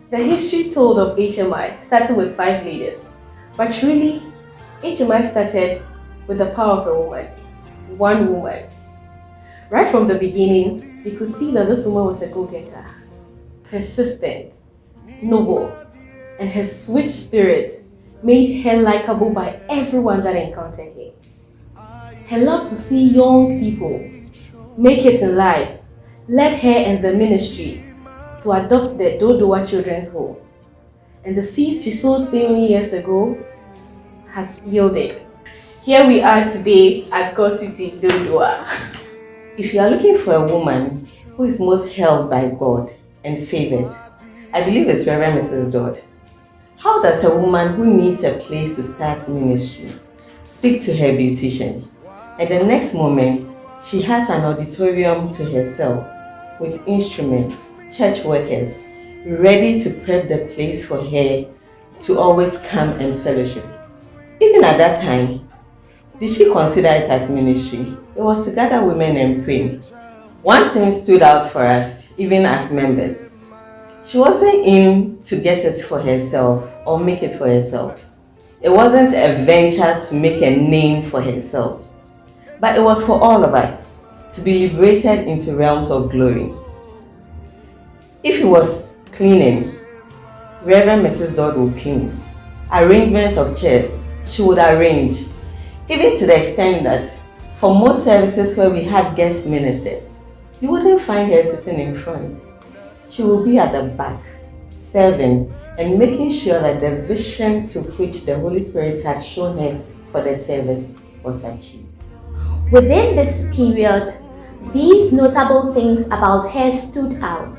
The history told of HMI started with 5 leaders, but truly, HMI started with the power of a woman, one woman. Right from the beginning, we could see that this woman was a go-getter, persistent, noble, and her sweet spirit made her likable by everyone that encountered her. Her love to see young people make it in life led her and the ministry to adopt the Dodowa Children's Home. And the seeds she sowed so many years ago has yielded. Here we are today at God City, Dodowa. If you are looking for a woman who is most held by God and favored, I believe it's Reverend Mrs. Dodd. How does a woman who needs a place to start ministry speak to her beautician, and the next moment she has an auditorium to herself with instruments, church workers, ready to prep the place for her to always come and fellowship? Even at that time, did she consider it as ministry? It was to gather women and pray. One thing stood out for us, even as members. She wasn't in to get it for herself or make it for herself. It wasn't a venture to make a name for herself, but it was for all of us to be liberated into realms of glory. If it was cleaning, Reverend Mrs. Dodd would clean. Arrangements of chairs, she would arrange. Even to the extent that for most services where we had guest ministers, you wouldn't find her sitting in front. She will be at the back, serving and making sure that the vision to which the Holy Spirit had shown her for the service was achieved. Within this period, these notable things about her stood out.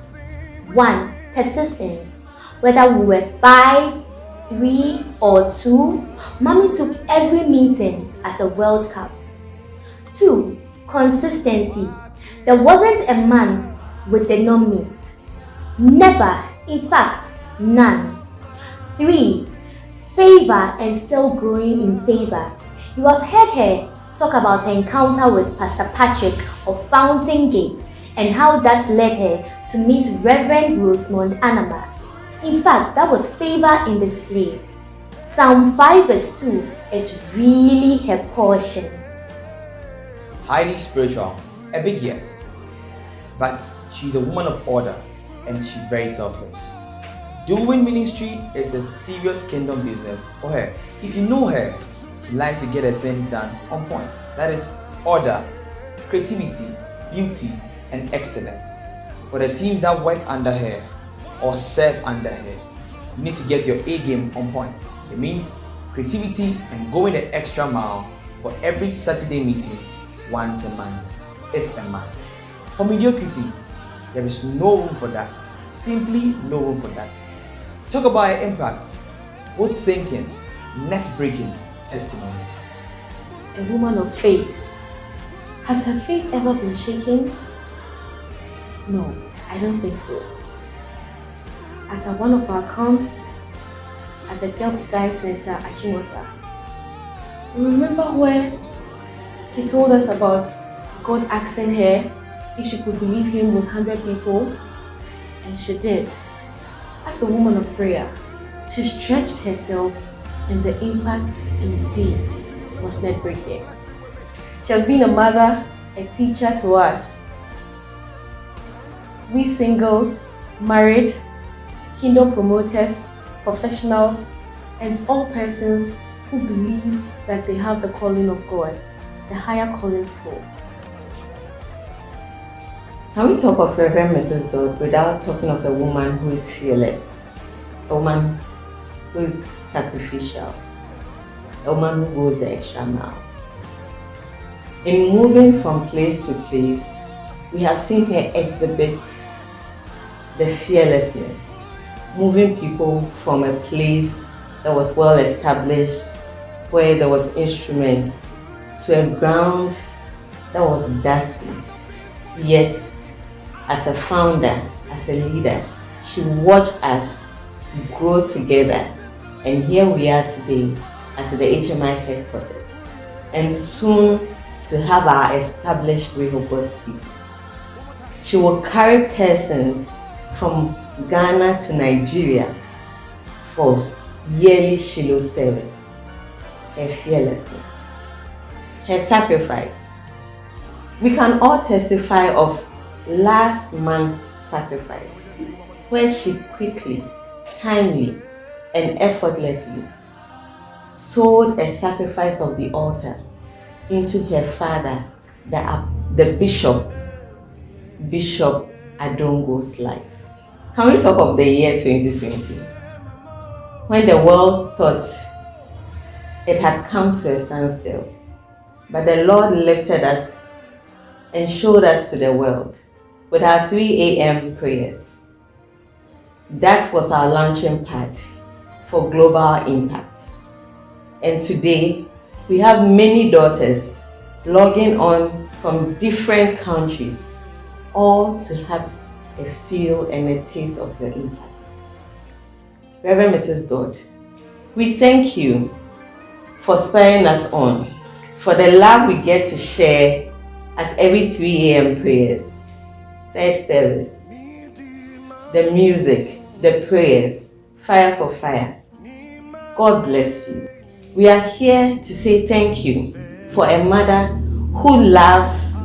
1. Persistence. Whether we were 5, 3, or 2, Mommy took every meeting as a World Cup. 2. Consistency. There wasn't a man we did not meet. Never, in fact, none. 3. Favor and still growing in favor. You have heard her talk about her encounter with Pastor Patrick of Fountain Gate and how that led her to meet Reverend Rosemond Anama. In fact, that was favor in display. Psalm 5 verse 2 is really her portion. Highly spiritual, a big yes. But she's a woman of order and she's very selfless. Doing ministry is a serious kingdom business for her. If you know her, she likes to get her things done on point. That is order, creativity, beauty, and excellence. For the teams that work under her or serve under her, you need to get your A game on point. It means creativity and going the extra mile for every Saturday meeting once a month is a must. For mediocrity, there is no room for that. Simply no room for that. Talk about her impact, both sinking, net-breaking testimonies. A woman of faith. Has her faith ever been shaken? No, I don't think so. At one of our camps at the Girls Guide Center at Chimota, you remember where she told us about God asking her if she could believe Him with 100 people? And she did. As a woman of prayer, she stretched herself, and the impact indeed was net breaking. She has been a mother, a teacher to us. We singles, married, kingdom promoters, professionals, and all persons who believe that they have the calling of God, the higher calling school. Can we talk of Reverend Mrs. Dodd without talking of a woman who is fearless, a woman who is sacrificial, a woman who goes the extra mile? In moving from place to place, we have seen her exhibit the fearlessness, moving people from a place that was well established, where there was instrument, to a ground that was dusty. Yet, as a founder, as a leader, she watched us grow together. And here we are today at the HMI headquarters, and soon to have our established Rehoboth City. She will carry persons from Ghana to Nigeria for yearly Shiloh service, her fearlessness, her sacrifice. We can all testify of last month's sacrifice, where she quickly, timely, and effortlessly sold a sacrifice of the altar into her father, the Bishop Adongo's life. Can we talk of the year 2020? When the world thought it had come to a standstill, but the Lord lifted us and showed us to the world with our 3 a.m. prayers. That was our launching pad for global impact. And today, we have many daughters logging on from different countries, all to have a feel and a taste of your impact. Reverend Mrs. Dodd, we thank you for spurring us on, for the love we get to share at every 3 a.m. prayers, third service, the music, the prayers, fire for fire. God bless you. We are here to say thank you for a mother who loves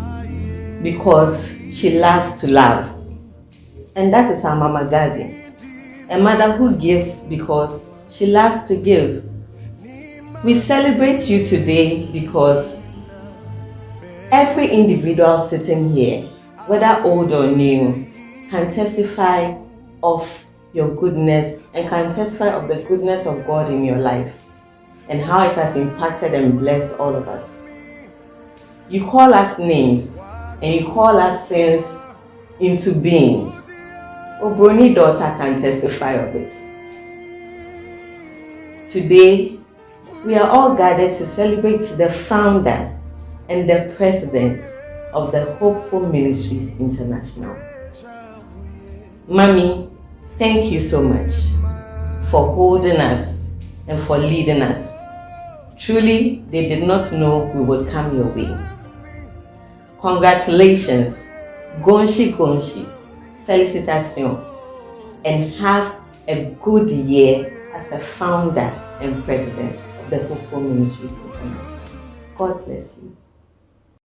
because she loves to love. And that is our Mama Gazi. A mother who gives because she loves to give. We celebrate you today because every individual sitting here, whether old or new, can testify of your goodness and can testify of the goodness of God in your life and how it has impacted and blessed all of us. You call us names and you call us things into being. Obroni daughter can testify of it. Today, we are all gathered to celebrate the founder and the president of the Hopeful Ministries International. Mommy, thank you so much for holding us and for leading us. Truly, they did not know we would come your way. Congratulations, Gonshi Gonshi, Félicitations, and have a good year as a founder and president of the Hopeful Ministries International. God bless you.